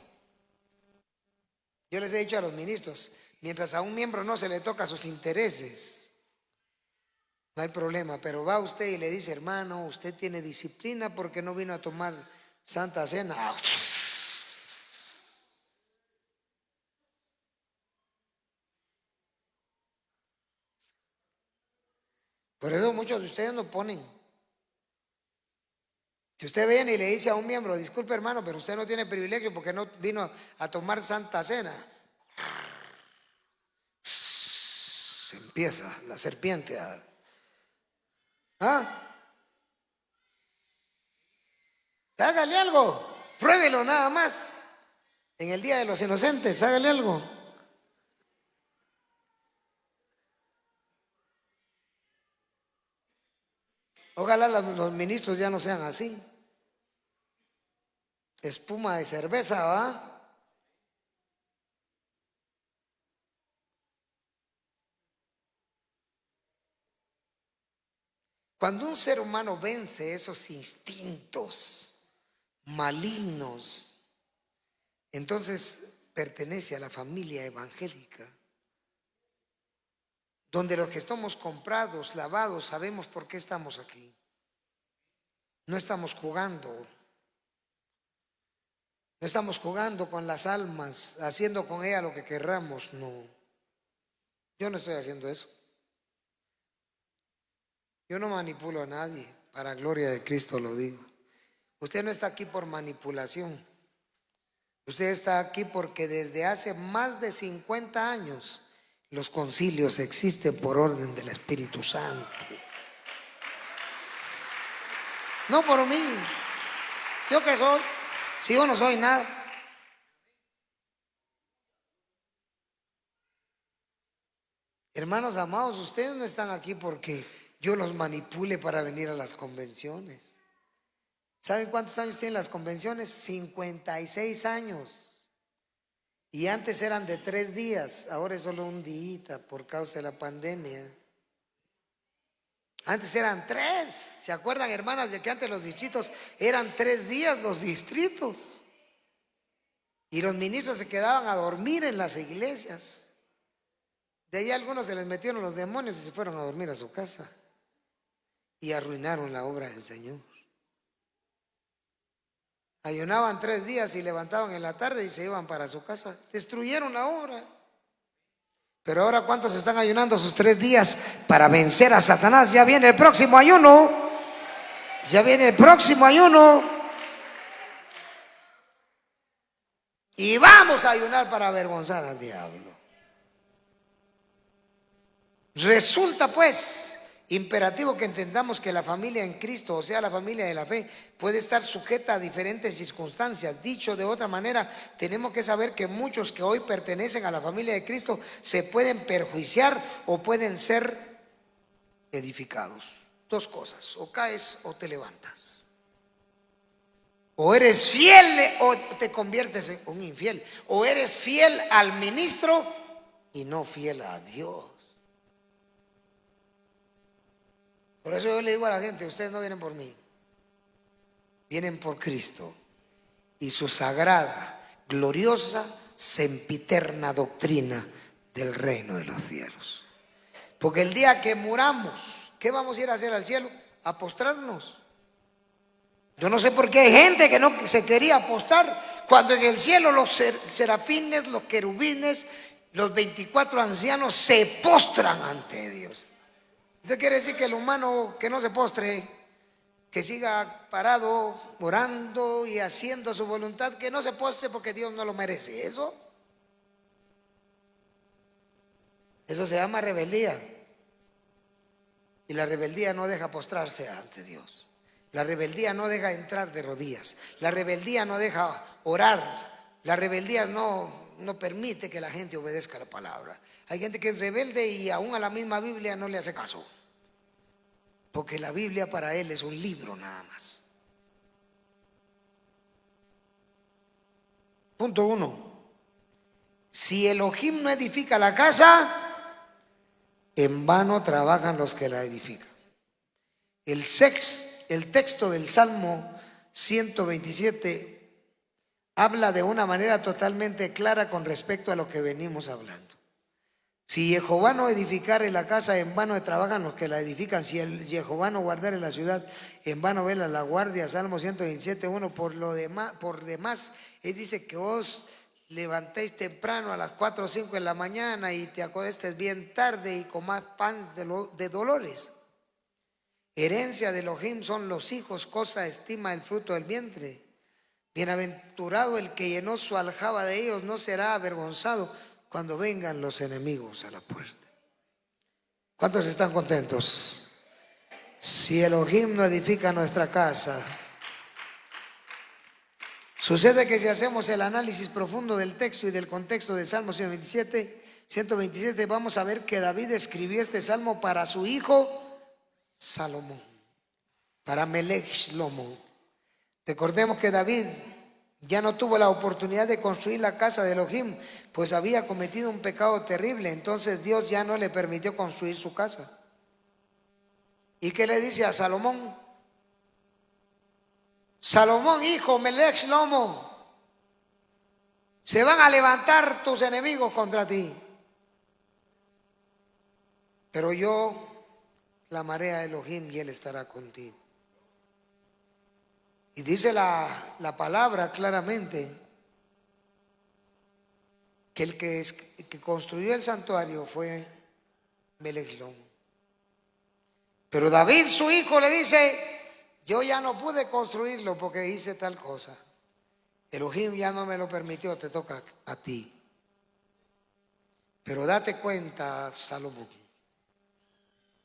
Yo les he dicho a los ministros, mientras a un miembro no se le toca sus intereses, no hay problema. Pero va usted y le dice, hermano, usted tiene disciplina porque no vino a tomar Santa Cena. Por eso muchos de ustedes no ponen. Si usted viene y le dice a un miembro, disculpe hermano, pero usted no tiene privilegio porque no vino a tomar Santa Cena, se empieza la serpiente a... Hágale algo, pruébelo nada más. En el Día de los Inocentes, hágale algo. Ojalá los ministros ya no sean así. Espuma de cerveza, ¿va? Cuando un ser humano vence esos instintos malignos, entonces pertenece a la familia evangélica, donde los que estamos comprados, lavados, sabemos por qué estamos aquí. No estamos jugando. No estamos jugando con las almas, haciendo con ellas lo que querramos, no. Yo no estoy haciendo eso. Yo no manipulo a nadie, para gloria de Cristo lo digo. Usted no está aquí por manipulación. Usted está aquí porque desde hace más de 50 años Los concilios existen por orden del Espíritu Santo. No por mí. ¿Yo qué soy? Si yo no soy nada. Hermanos amados, ustedes no están aquí porque yo los manipule para venir a las convenciones. ¿Saben cuántos años tienen las convenciones? 56 años. Y antes eran de 3 días, ahora es solo un día por causa de la pandemia. Antes eran 3. ¿Se acuerdan, hermanas, de que antes los distritos eran 3 días los distritos? Y los ministros se quedaban a dormir en las iglesias. De ahí a algunos se les metieron los demonios y se fueron a dormir a su casa. Y arruinaron la obra del Señor. Ayunaban 3 días y levantaban en la tarde y se iban para su casa. Destruyeron la obra. Pero ahora, ¿cuántos están ayunando sus 3 días para vencer a Satanás? Ya viene el próximo ayuno. Ya viene el próximo ayuno. Y vamos a ayunar para avergonzar al diablo. Resulta pues imperativo que entendamos que la familia en Cristo, o sea, la familia de la fe, puede estar sujeta a diferentes circunstancias. Dicho de otra manera, tenemos que saber que muchos que hoy pertenecen a la familia de Cristo se pueden perjuiciar o pueden ser edificados. 2 cosas: o caes o te levantas. O eres fiel o te conviertes en un infiel. O eres fiel al ministro y no fiel a Dios. Por eso yo le digo a la gente: ustedes no vienen por mí, vienen por Cristo y su sagrada, gloriosa, sempiterna doctrina del reino de los cielos. Porque el día que muramos, ¿qué vamos a ir a hacer al cielo? A postrarnos. Yo no sé por qué hay gente que no se quería apostar, cuando en el cielo los serafines, los querubines, los 24 ancianos se postran ante Dios. Eso quiere decir que el humano que no se postre, que siga parado, orando y haciendo su voluntad, que no se postre porque Dios no lo merece. Eso se llama rebeldía. Y la rebeldía no deja postrarse ante Dios. La rebeldía no deja entrar de rodillas. La rebeldía no deja orar. La rebeldía no permite que la gente obedezca la palabra. Hay gente que es rebelde y aún a la misma Biblia no le hace caso. Porque la Biblia para él es un libro nada más. Punto 1. Si Elohim no edifica la casa, en vano trabajan los que la edifican. El texto del Salmo 127 habla de una manera totalmente clara con respecto a lo que venimos hablando. Si Jehová no edificare la casa, en vano trabajan los que la edifican. Si el Jehová no guardare la ciudad, en vano vela la guardia. Salmo 127:1. Por demás, él dice que os levantéis temprano a las 4 o 5 de la mañana y te acuestes bien tarde y comas pan de dolores. Herencia de Elohim son los hijos, cosa estima el fruto del vientre. Bienaventurado el que llenó su aljaba de ellos, no será avergonzado cuando vengan los enemigos a la puerta. ¿Cuántos están contentos? Si Elohim no edifica nuestra casa, sucede que si hacemos el análisis profundo del texto y del contexto del Salmo 127, vamos a ver que David escribió este salmo para su hijo Salomón, para Melech Shlomo. Recordemos que David ya no tuvo la oportunidad de construir la casa de Elohim, pues había cometido un pecado terrible. Entonces Dios ya no le permitió construir su casa. ¿Y qué le dice a Salomón? Salomón, hijo, Melech Shlomo, se van a levantar tus enemigos contra ti, pero yo clamaré a Elohim y él estará contigo. Y dice la palabra claramente que el que construyó el santuario fue Melech Shlomo. Pero David, su hijo, le dice: yo ya no pude construirlo porque hice tal cosa. Elohim ya no me lo permitió, te toca a ti. Pero date cuenta, Salomón,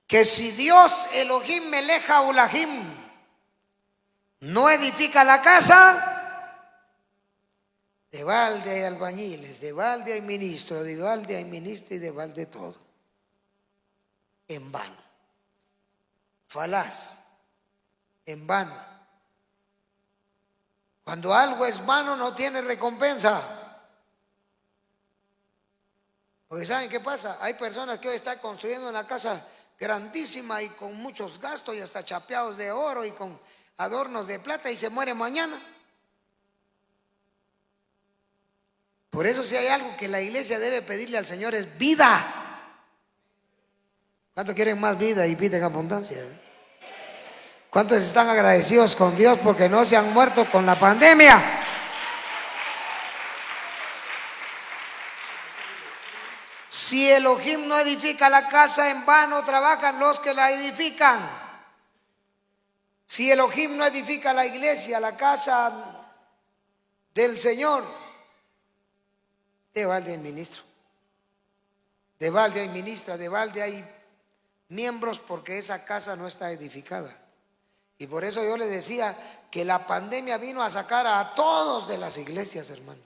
que si Dios Elohim Meleja Ulahim no edifica la casa, de balde hay albañiles, de balde hay ministro, de balde hay ministro y de balde todo. En vano. Falaz. En vano. Cuando algo es vano no tiene recompensa. Porque ¿saben qué pasa? Hay personas que hoy están construyendo una casa grandísima y con muchos gastos y hasta chapeados de oro y con adornos de plata y se muere mañana. Por eso si hay algo que la iglesia debe pedirle al Señor es vida. ¿Cuántos quieren más vida y piden abundancia? ¿Cuántos están agradecidos con Dios porque no se han muerto con la pandemia? Si Elohim no edifica la casa, en vano trabajan los que la edifican. Si Elohim no edifica la iglesia, la casa del Señor, de balde hay ministro, de balde hay ministra, de balde hay miembros porque esa casa no está edificada. Y por eso yo le decía que la pandemia vino a sacar a todos de las iglesias, hermanos.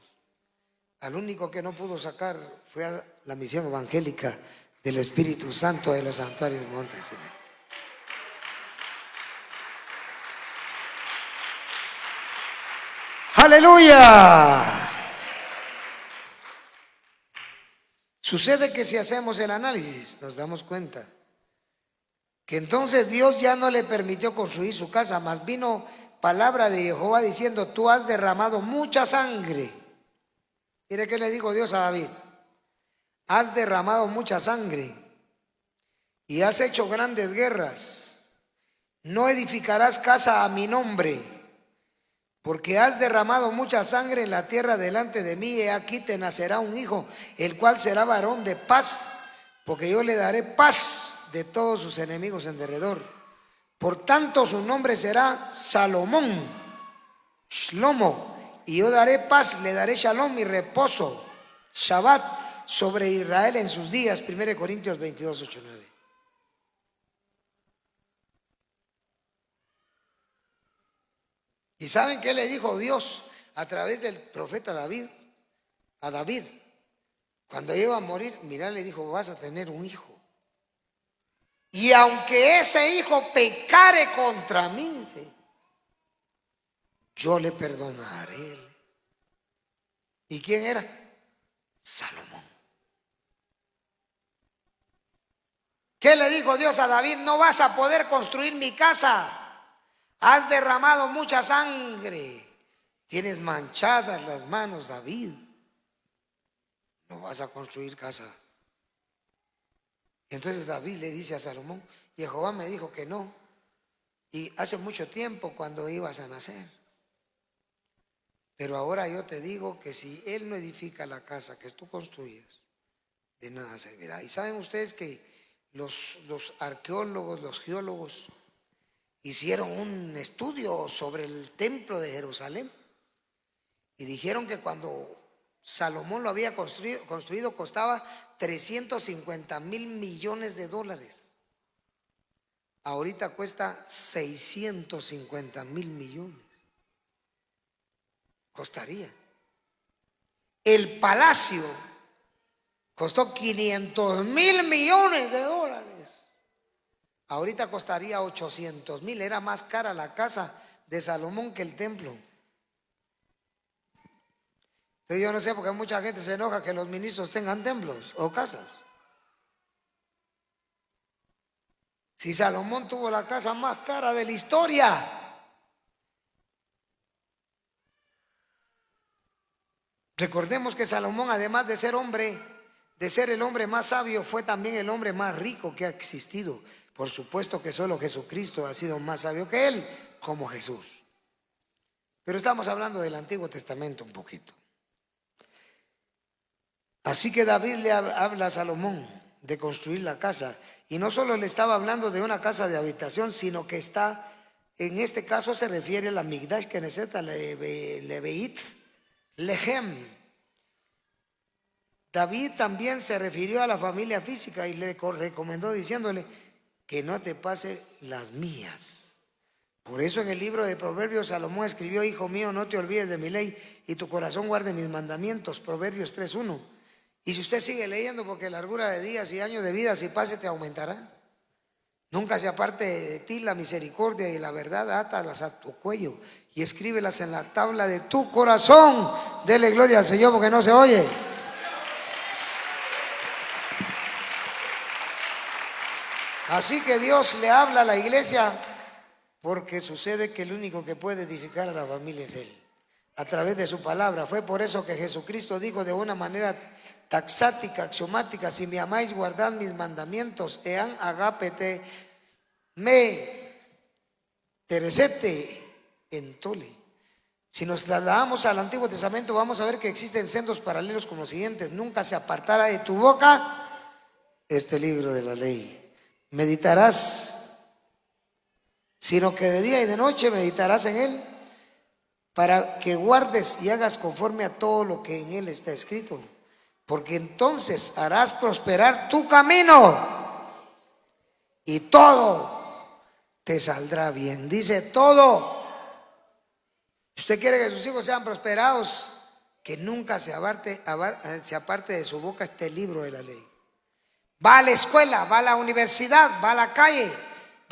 Al único que no pudo sacar fue a la misión evangélica del Espíritu Santo de los santuarios Montes Sinai. ¡Aleluya! Sucede que si hacemos el análisis nos damos cuenta que entonces Dios ya no le permitió construir su casa, más vino palabra de Jehová diciendo: tú has derramado mucha sangre. Mire qué le dijo Dios a David: has derramado mucha sangre y has hecho grandes guerras. No edificarás casa a mi nombre, porque has derramado mucha sangre en la tierra delante de mí. He aquí te nacerá un hijo, el cual será varón de paz, porque yo le daré paz de todos sus enemigos en derredor. Por tanto su nombre será Salomón, Shlomo, y yo daré paz, le daré shalom y reposo, Shabbat, sobre Israel en sus días. 1 Corintios 22, 8, 9. ¿Y saben qué le dijo Dios a través del profeta David? A David, cuando iba a morir, mira, le dijo: vas a tener un hijo. Y aunque ese hijo pecare contra mí, yo le perdonaré. ¿Y quién era? Salomón. ¿Qué le dijo Dios a David? No vas a poder construir mi casa. Has derramado mucha sangre. Tienes manchadas las manos, David. No vas a construir casa. Entonces David le dice a Salomón: Jehová me dijo que no. Y hace mucho tiempo cuando ibas a nacer. Pero ahora yo te digo que si él no edifica la casa que tú construyes, de nada servirá. Y saben ustedes que los arqueólogos, los geólogos, hicieron un estudio sobre el templo de Jerusalén y dijeron que cuando Salomón lo había construido costaba 350,000 millones de dólares. Ahorita cuesta 650,000 millones. Costaría. El palacio costó 500,000 millones de dólares. Ahorita costaría 800,000. Era más cara la casa de Salomón que el templo. Entonces yo no sé por qué mucha gente se enoja que los ministros tengan templos o casas. Si Salomón tuvo la casa más cara de la historia. Recordemos que Salomón, además de ser hombre, de ser el hombre más sabio, fue también el hombre más rico que ha existido. Por supuesto que solo Jesucristo ha sido más sabio que él, como Jesús. Pero estamos hablando del Antiguo Testamento un poquito. Así que David le habla a Salomón de construir la casa. Y no solo le estaba hablando de una casa de habitación, sino que está, en este caso se refiere a la Migdash Knesset Leveit Lehem, David también se refirió a la familia física y le recomendó diciéndole que no te pase las mías. Por eso en el libro de Proverbios Salomón escribió: hijo mío, no te olvides de mi ley y tu corazón guarde mis mandamientos. Proverbios 3:1. Y si usted sigue leyendo, porque largura de días y años de vida, si pase, te aumentará. Nunca se aparte de ti la misericordia y la verdad, átalas a tu cuello y escríbelas en la tabla de tu corazón. Dele gloria al Señor porque no se oye. Así que Dios le habla a la iglesia porque sucede que el único que puede edificar a la familia es Él, a través de su palabra. Fue por eso que Jesucristo dijo de una manera taxática, axiomática: si me amáis, guardad mis mandamientos. Ean agapete me teresete entole. Si nos trasladamos al Antiguo Testamento, vamos a ver que existen sendos paralelos con los siguientes: nunca se apartará de tu boca este libro de la ley. Meditarás, sino que de día y de noche meditarás en él, para que guardes y hagas conforme a todo lo que en él está escrito, porque entonces harás prosperar tu camino y todo te saldrá bien. Dice todo. ¿Usted quiere que sus hijos sean prosperados? Que nunca se aparte de su boca este libro de la ley. Va a la escuela, va a la universidad, va a la calle,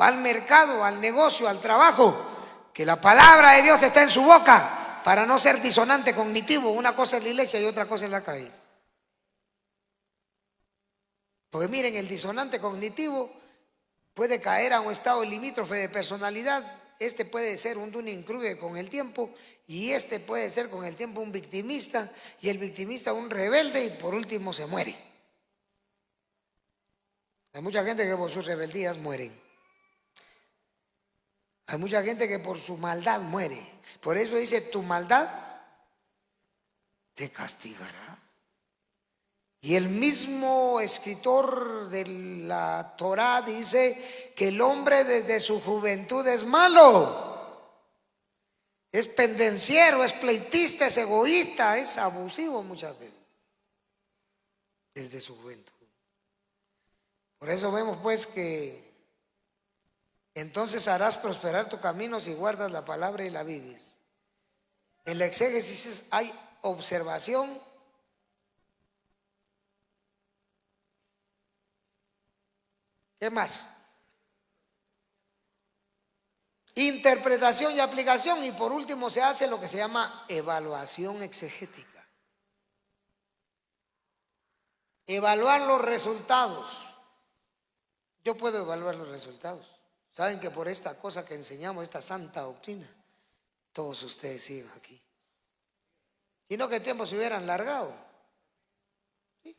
va al mercado, al negocio, al trabajo. Que la palabra de Dios está en su boca para no ser disonante cognitivo. Una cosa es la iglesia y otra cosa es la calle. Porque miren, el disonante cognitivo puede caer a un estado limítrofe de personalidad. Este puede ser un Dunning-Kruger con el tiempo, y este puede ser con el tiempo un victimista, y el victimista un rebelde, y por último se muere. Hay mucha gente que por sus rebeldías mueren. Hay mucha gente que por su maldad muere. Por eso dice: tu maldad te castigará. Y el mismo escritor de la Torá dice que el hombre desde su juventud es malo, es pendenciero, es pleitista, es egoísta, es abusivo muchas veces, desde su juventud. Por eso vemos pues que entonces harás prosperar tu camino si guardas la palabra y la vives. En la exégesis hay observación, ¿qué más? Interpretación y aplicación, y por último se hace lo que se llama evaluación exegética. Evaluar los resultados. Yo puedo evaluar los resultados. Saben que por esta cosa que enseñamos, esta santa doctrina, todos ustedes siguen aquí. Sino que tiempos se hubieran largado. ¿Sí?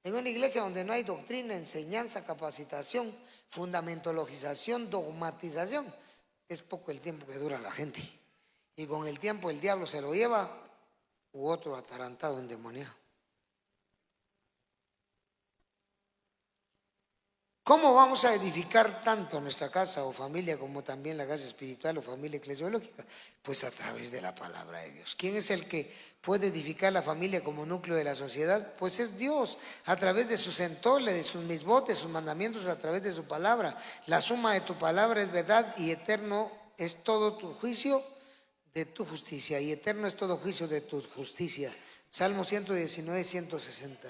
En una iglesia donde no hay doctrina, enseñanza, capacitación, fundamentologización, dogmatización, es poco el tiempo que dura la gente. Y con el tiempo el diablo se lo lleva, u otro atarantado endemoniado. ¿Cómo vamos a edificar tanto nuestra casa o familia como también la casa espiritual o familia eclesiológica? Pues a través de la palabra de Dios. ¿Quién es el que puede edificar la familia como núcleo de la sociedad? Pues es Dios, a través de sus entoles, de sus misbotes, sus mandamientos, a través de su palabra. La suma de tu palabra es verdad, y eterno es todo tu juicio de tu justicia, y eterno es todo juicio de tu justicia. Salmo 119, 160.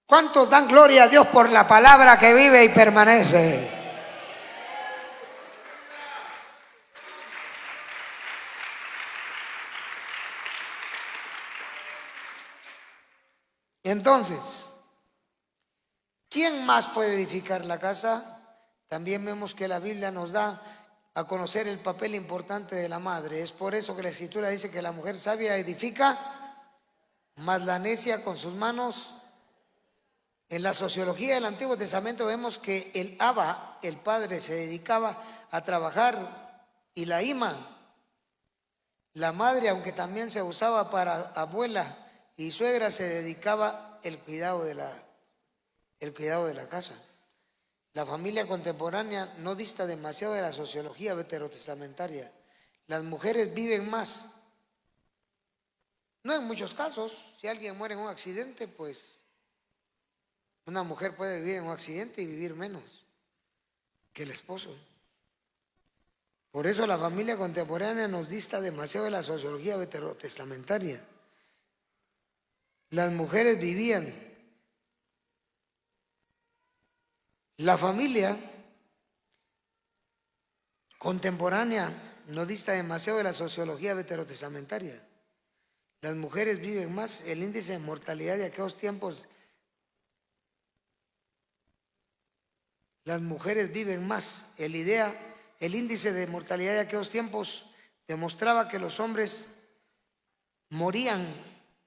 ¿Cuántos dan gloria a Dios por la palabra que vive y permanece? Entonces, ¿quién más puede edificar la casa? También vemos que la Biblia nos da a conocer el papel importante de la madre. Es por eso que la Escritura dice que la mujer sabia edifica, mas la necia con sus manos. En la sociología del Antiguo Testamento vemos que el Abba, el padre, se dedicaba a trabajar, y la Ima, la madre, aunque también se usaba para abuela y suegra, se dedicaba el cuidado de la casa. La familia contemporánea no dista demasiado de la sociología veterotestamentaria. Las mujeres viven más No en muchos casos. Si alguien muere en un accidente, pues una mujer puede vivir en un accidente y vivir menos que el esposo. Por eso la familia contemporánea nos dista demasiado de la sociología veterotestamentaria. Las mujeres vivían. La familia contemporánea nos dista demasiado de la sociología veterotestamentaria. Las mujeres viven más. El índice de mortalidad de aquellos tiempos, las mujeres viven más. El índice de mortalidad de aquellos tiempos demostraba que los hombres morían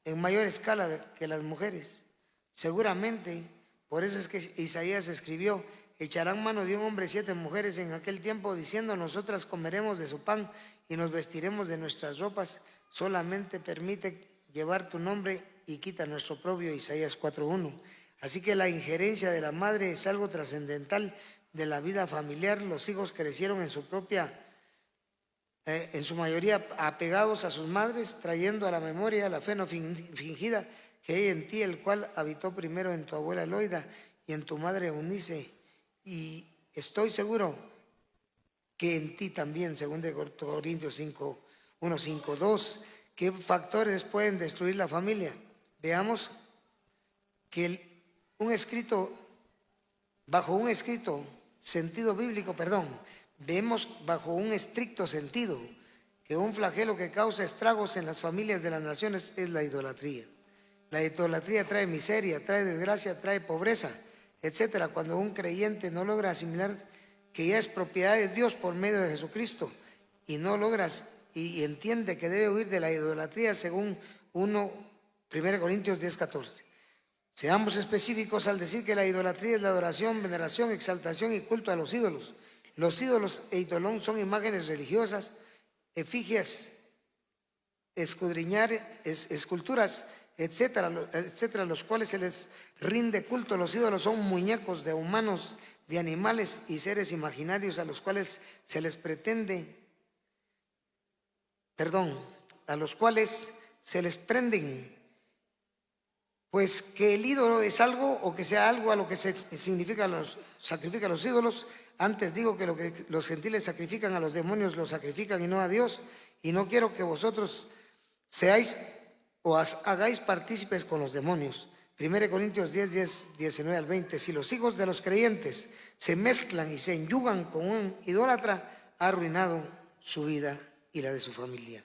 en mayor escala que las mujeres. Seguramente, por eso es que Isaías escribió: echarán mano de un hombre 7 mujeres en aquel tiempo, diciendo: nosotras comeremos de su pan y nos vestiremos de nuestras ropas. Solamente permite llevar tu nombre y quita nuestro oprobio. Isaías 4:1. Así que la injerencia de la madre es algo trascendental de la vida familiar. Los hijos crecieron en su mayoría apegados a sus madres, trayendo a la memoria la fe no fingida que hay en ti, el cual habitó primero en tu abuela Loida y en tu madre Eunice, y estoy seguro que en ti también, según de Corintios 5:1, 5:2. ¿Qué factores pueden destruir la familia? Veamos que bajo un estricto sentido, que un flagelo que causa estragos en las familias de las naciones es la idolatría. La idolatría trae miseria, trae desgracia, trae pobreza, etcétera. Cuando un creyente no logra asimilar que ya es propiedad de Dios por medio de Jesucristo y no logras y entiende que debe huir de la idolatría, según 1 Corintios 10:14. Seamos específicos al decir que la idolatría es la adoración, veneración, exaltación y culto a los ídolos. Los ídolos e idolón son imágenes religiosas, efigies, esculturas, etcétera, los cuales se les rinde culto. Los ídolos son muñecos de humanos, de animales y seres imaginarios a los cuales se les prenden, pues que el ídolo es algo, o que sea algo a lo que se sacrifican los ídolos. Antes digo que lo que los gentiles sacrifican a los demonios lo sacrifican y no a Dios. Y no quiero que vosotros seáis o hagáis partícipes con los demonios. 1 Corintios 10:19-20. Si los hijos de los creyentes se mezclan y se enyugan con un idólatra, ha arruinado su vida y la de su familia.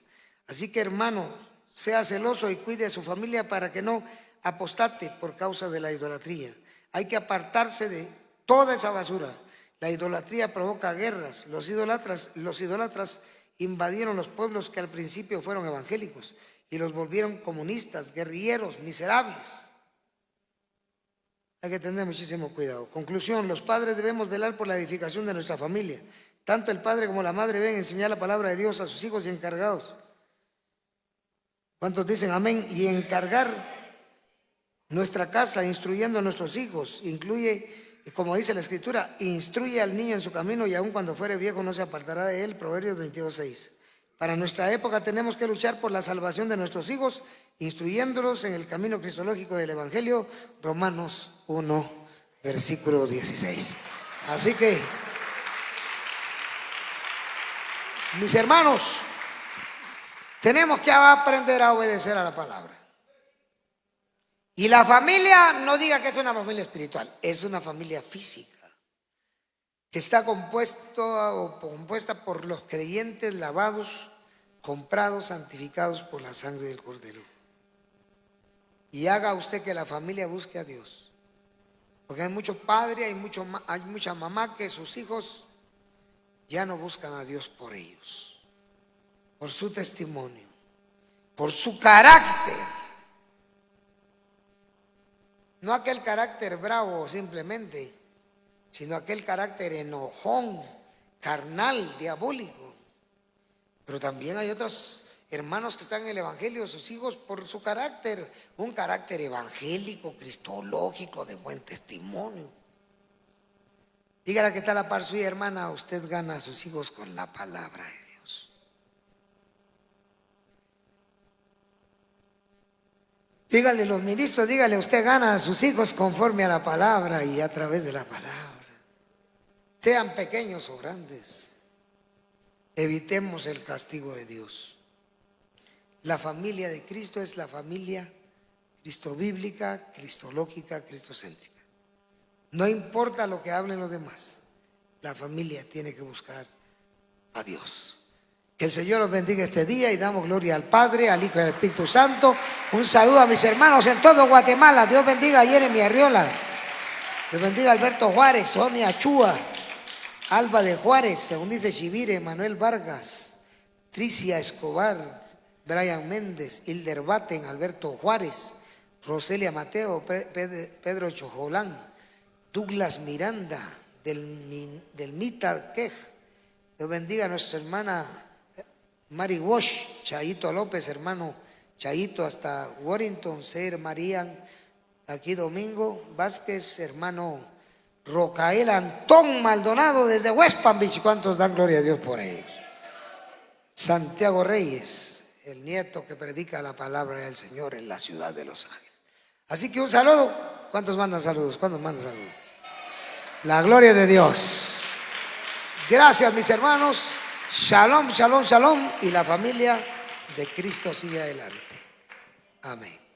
Así que, hermano, sea celoso y cuide a su familia para que no apostate por causa de la idolatría. Hay que apartarse de toda esa basura. La idolatría provoca guerras. Los idólatras invadieron los pueblos que al principio fueron evangélicos y los volvieron comunistas, guerrilleros, miserables. Hay que tener muchísimo cuidado. Conclusión: los padres debemos velar por la edificación de nuestra familia. Tanto el padre como la madre deben enseñar la palabra de Dios a sus hijos y encargados. ¿Cuántos dicen amén? Y encargar nuestra casa, instruyendo a nuestros hijos. Incluye, como dice la Escritura, instruye al niño en su camino y aun cuando fuere viejo no se apartará de él. Proverbios 22:6. Para nuestra época tenemos que luchar por la salvación de nuestros hijos, instruyéndolos en el camino cristológico del Evangelio. Romanos 1:16. Así que, mis hermanos, tenemos que aprender a obedecer a la palabra. Y la familia, no diga que es una familia espiritual, es una familia física, que está compuesta por los creyentes lavados, comprados, santificados por la sangre del Cordero. Y haga usted que la familia busque a Dios. Porque hay mucho padre, hay mucha mamá que sus hijos ya no buscan a Dios por ellos, por su testimonio, por su carácter. No aquel carácter bravo simplemente, sino aquel carácter enojón, carnal, diabólico. Pero también hay otros hermanos que están en el Evangelio, sus hijos, por su carácter, un carácter evangélico, cristológico, de buen testimonio. Dígale que está a la par suya, hermana: usted gana a sus hijos con la palabra de Dios. Dígale los ministros, dígale, usted gana a sus hijos conforme a la palabra y a través de la palabra. Sean pequeños o grandes, evitemos el castigo de Dios. La familia de Cristo es la familia cristobíblica, cristológica, cristocéntrica. No importa lo que hablen los demás, la familia tiene que buscar a Dios. Que el Señor los bendiga este día y damos gloria al Padre, al Hijo y al Espíritu Santo. Un saludo a mis hermanos en todo Guatemala. Dios bendiga a Jeremy Arriola. Dios bendiga a Alberto Juárez, Sonia Chua, Alba de Juárez, según dice Chivire, Manuel Vargas, Tricia Escobar, Brian Méndez, Hilder Baten, Alberto Juárez, Roselia Mateo, Pedro Chojolán, Douglas Miranda, del Mita Quej. Dios bendiga a nuestra hermana Mary Walsh, Chayito López, hermano Chayito hasta Warrington, Ser Marían, aquí Domingo Vázquez, hermano Rocael Antón Maldonado desde West Palm Beach. ¿Cuántos dan gloria a Dios por ellos? Santiago Reyes, el nieto que predica la palabra del Señor en la ciudad de Los Ángeles. Así que un saludo. ¿Cuántos mandan saludos? ¿Cuántos mandan saludos? La gloria de Dios. Gracias, mis hermanos. Shalom, shalom, shalom. Y la familia de Cristo sigue adelante. Amén.